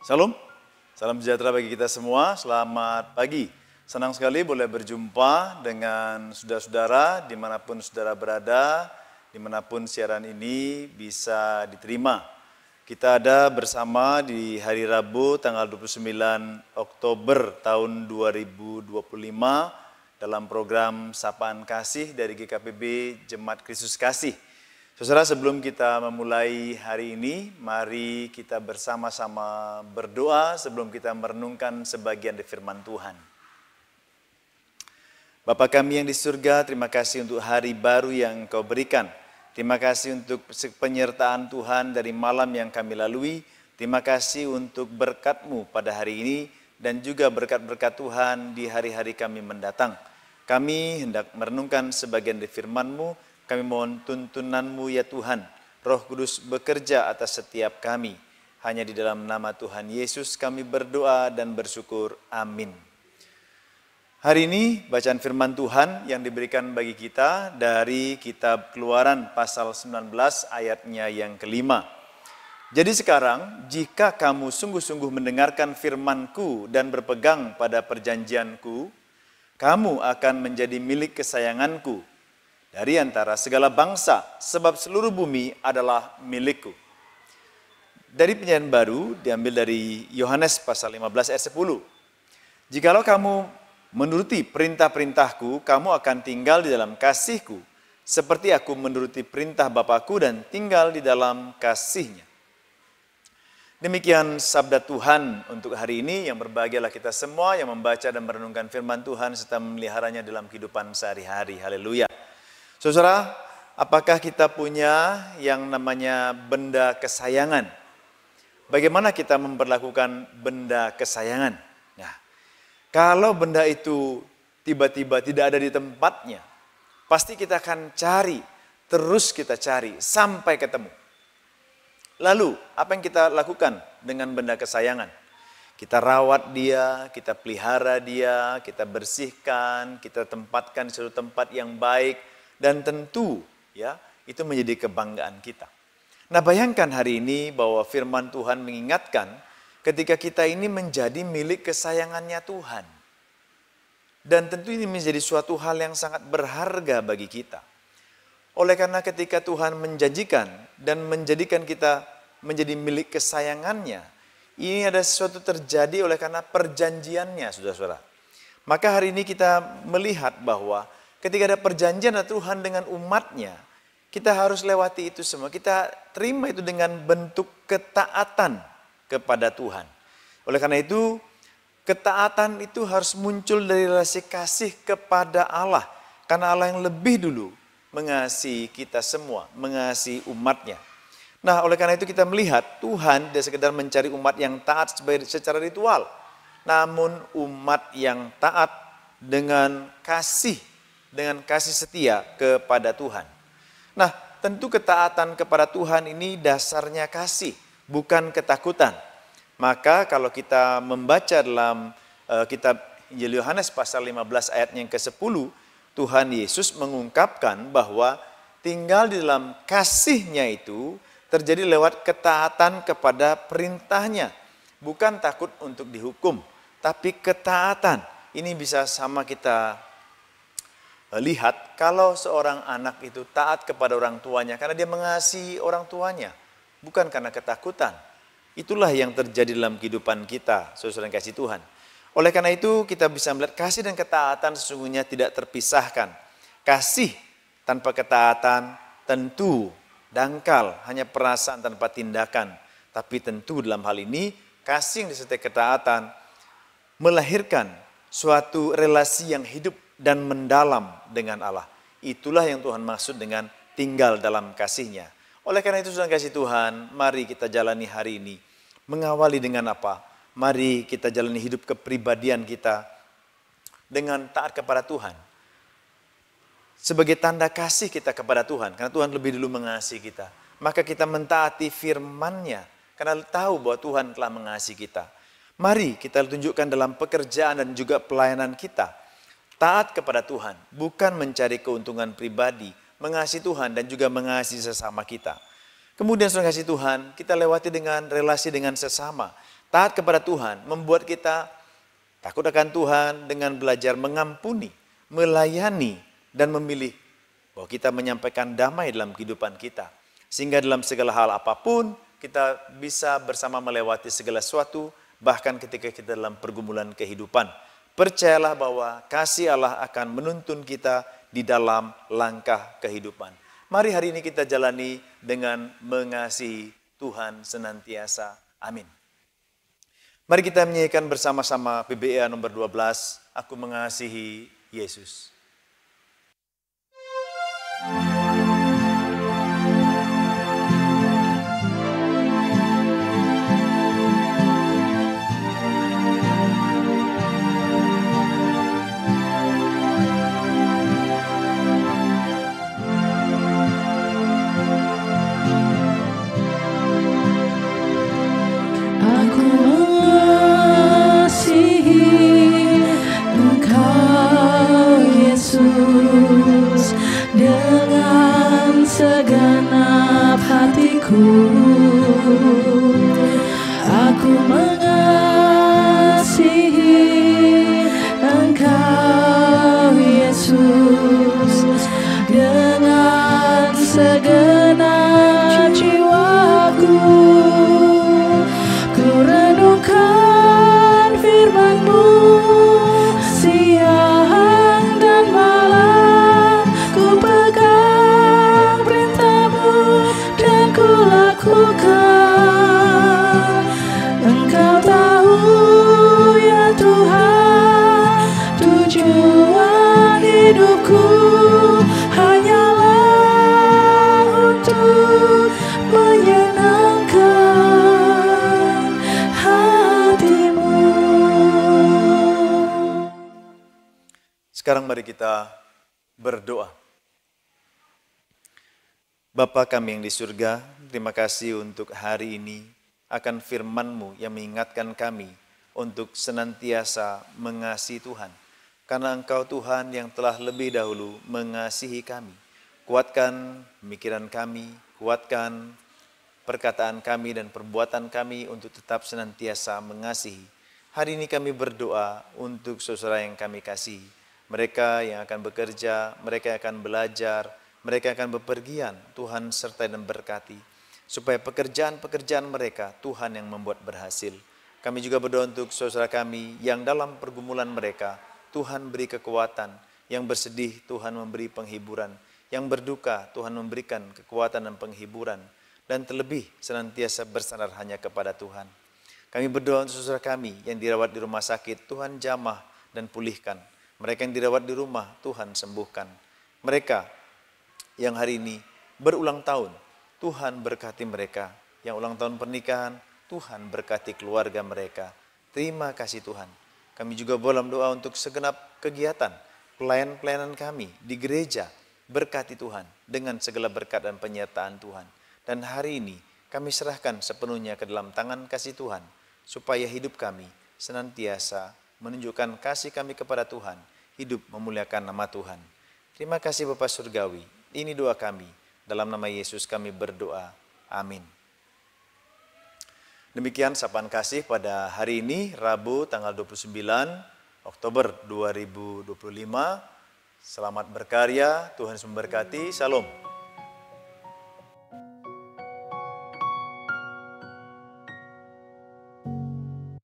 Salam, salam sejahtera bagi kita semua, selamat pagi. Senang sekali boleh berjumpa dengan saudara-saudara dimanapun saudara berada, dimanapun siaran ini bisa diterima. Kita ada bersama di hari Rabu tanggal 29 Oktober tahun 2025 dalam program Sapaan Kasih dari GKPB Jemaat Kristus Kasih. Saudara, sebelum kita memulai hari ini, mari kita bersama-sama berdoa sebelum kita merenungkan sebagian dari firman Tuhan. Bapa kami yang di surga, terima kasih untuk hari baru yang Engkau berikan. Terima kasih untuk penyertaan Tuhan dari malam yang kami lalui. Terima kasih untuk berkat-Mu pada hari ini dan juga berkat-berkat Tuhan di hari-hari kami mendatang. Kami hendak merenungkan sebagian dari firman-Mu. Kami mohon tuntunan-Mu ya Tuhan. Roh Kudus bekerja atas setiap kami. Hanya di dalam nama Tuhan Yesus kami berdoa dan bersyukur. Amin. Hari ini bacaan firman Tuhan yang diberikan bagi kita dari kitab Keluaran pasal 19 ayatnya yang kelima. Jadi sekarang jika kamu sungguh-sungguh mendengarkan firman-Ku dan berpegang pada perjanjian-Ku, kamu akan menjadi milik kesayangan-Ku dari antara segala bangsa, sebab seluruh bumi adalah milikku. Dari Perjanjian Baru diambil dari Yohanes pasal 15 ayat 10. Jikalau kamu menuruti perintah-perintahku, kamu akan tinggal di dalam kasihku, seperti aku menuruti perintah Bapakku dan tinggal di dalam kasihnya. Demikian sabda Tuhan untuk hari ini, yang berbahagialah kita semua yang membaca dan merenungkan firman Tuhan serta memeliharanya dalam kehidupan sehari-hari. Haleluya. Saudara, apakah kita punya yang namanya benda kesayangan? Bagaimana kita memperlakukan benda kesayangan? Nah, kalau benda itu tiba-tiba tidak ada di tempatnya, pasti kita akan cari, terus kita cari sampai ketemu. Lalu, apa yang kita lakukan dengan benda kesayangan? Kita rawat dia, kita pelihara dia, kita bersihkan, kita tempatkan di suatu tempat yang baik. Dan tentu ya itu menjadi kebanggaan kita. Nah, bayangkan hari ini bahwa firman Tuhan mengingatkan ketika kita ini menjadi milik kesayangannya Tuhan. Dan tentu ini menjadi suatu hal yang sangat berharga bagi kita. Oleh karena ketika Tuhan menjanjikan dan menjadikan kita menjadi milik kesayangannya, ini ada sesuatu terjadi oleh karena perjanjiannya, saudara-saudara. Maka hari ini kita melihat bahwa ketika ada perjanjian Tuhan dengan umatnya, kita harus lewati itu semua. Kita terima itu dengan bentuk ketaatan kepada Tuhan. Oleh karena itu, ketaatan itu harus muncul dari relasi kasih kepada Allah. Karena Allah yang lebih dulu mengasihi kita semua, mengasihi umatnya. Nah, oleh karena itu kita melihat Tuhan tidak sekedar mencari umat yang taat secara ritual. Namun umat yang taat dengan kasih setia kepada Tuhan. Nah, tentu ketaatan kepada Tuhan ini dasarnya kasih, bukan ketakutan. Maka kalau kita membaca dalam kitab Injil Yohanes pasal 15 ayat yang ke-10, Tuhan Yesus mengungkapkan bahwa tinggal di dalam kasihnya itu terjadi lewat ketaatan kepada perintahnya. Bukan takut untuk dihukum, tapi ketaatan. Ini bisa sama kita lihat kalau seorang anak itu taat kepada orang tuanya karena dia mengasihi orang tuanya, bukan karena ketakutan. Itulah yang terjadi dalam kehidupan kita, saudara yang kasih Tuhan. Oleh karena itu kita bisa melihat kasih dan ketaatan sesungguhnya tidak terpisahkan. Kasih tanpa ketaatan tentu dangkal, hanya perasaan tanpa tindakan. Tapi tentu dalam hal ini kasih yang disertai ketaatan melahirkan suatu relasi yang hidup dan mendalam dengan Allah. Itulah yang Tuhan maksud dengan tinggal dalam kasih-Nya. Oleh karena itu, saudara kasih Tuhan, mari kita jalani hari ini. Mengawali dengan apa? Mari kita jalani hidup kepribadian kita dengan taat kepada Tuhan. Sebagai tanda kasih kita kepada Tuhan, karena Tuhan lebih dulu mengasihi kita. Maka kita mentaati firman-Nya, karena tahu bahwa Tuhan telah mengasihi kita. Mari kita tunjukkan dalam pekerjaan dan juga pelayanan kita. Taat kepada Tuhan, bukan mencari keuntungan pribadi, mengasihi Tuhan dan juga mengasihi sesama kita. Kemudian saudara kasih Tuhan, kita lewati dengan relasi dengan sesama. Taat kepada Tuhan membuat kita takut akan Tuhan dengan belajar mengampuni, melayani, dan memilih bahwa kita menyampaikan damai dalam kehidupan kita. Sehingga dalam segala hal apapun, kita bisa bersama melewati segala sesuatu, bahkan ketika kita dalam pergumulan kehidupan. Percayalah bahwa kasih Allah akan menuntun kita di dalam langkah kehidupan. Mari hari ini kita jalani dengan mengasihi Tuhan senantiasa. Amin. Mari kita menyanyikan bersama-sama PBA nomor 12, Aku Mengasihi Yesus. Dengan segenap hatiku, aku mengasihi Engkau Yesus dengan segenap jiwaku. Ku renungkan firman-Mu siang dan malam, ku pegang perintah-Mu dan ku lakukan. Engkau tahu ya Tuhan, tujuan hidupku hanyalah untuk menyenangkan hati-Mu. Sekarang mari kita berdoa. Bapa kami yang di surga, terima kasih untuk hari ini akan firman-Mu yang mengingatkan kami untuk senantiasa mengasihi Tuhan. Karena Engkau Tuhan yang telah lebih dahulu mengasihi kami. Kuatkan pemikiran kami, kuatkan perkataan kami dan perbuatan kami untuk tetap senantiasa mengasihi. Hari ini kami berdoa untuk saudara yang kami kasihi. Mereka yang akan bekerja, mereka yang akan belajar, mereka yang akan bepergian, Tuhan sertai dan berkati. Supaya pekerjaan-pekerjaan mereka, Tuhan yang membuat berhasil. Kami juga berdoa untuk saudara kami yang dalam pergumulan mereka, Tuhan beri kekuatan. Yang bersedih, Tuhan memberi penghiburan. Yang berduka, Tuhan memberikan kekuatan dan penghiburan. Dan terlebih, senantiasa bersandar hanya kepada Tuhan. Kami berdoa untuk saudara kami yang dirawat di rumah sakit, Tuhan jamah dan pulihkan. Mereka yang dirawat di rumah, Tuhan sembuhkan. Mereka yang hari ini berulang tahun, Tuhan berkati mereka. Yang ulang tahun pernikahan, Tuhan berkati keluarga mereka. Terima kasih Tuhan. Kami juga dalam doa untuk segenap kegiatan, pelayanan kami di gereja. Berkati Tuhan dengan segala berkat dan penyertaan Tuhan. Dan hari ini kami serahkan sepenuhnya ke dalam tangan kasih Tuhan. Supaya hidup kami senantiasa menunjukkan kasih kami kepada Tuhan. Hidup memuliakan nama Tuhan. Terima kasih Bapa Surgawi. Ini doa kami. Dalam nama Yesus kami berdoa. Amin. Demikian sapaan kasih pada hari ini, Rabu tanggal 29 Oktober 2025. Selamat berkarya, Tuhan memberkati. Shalom.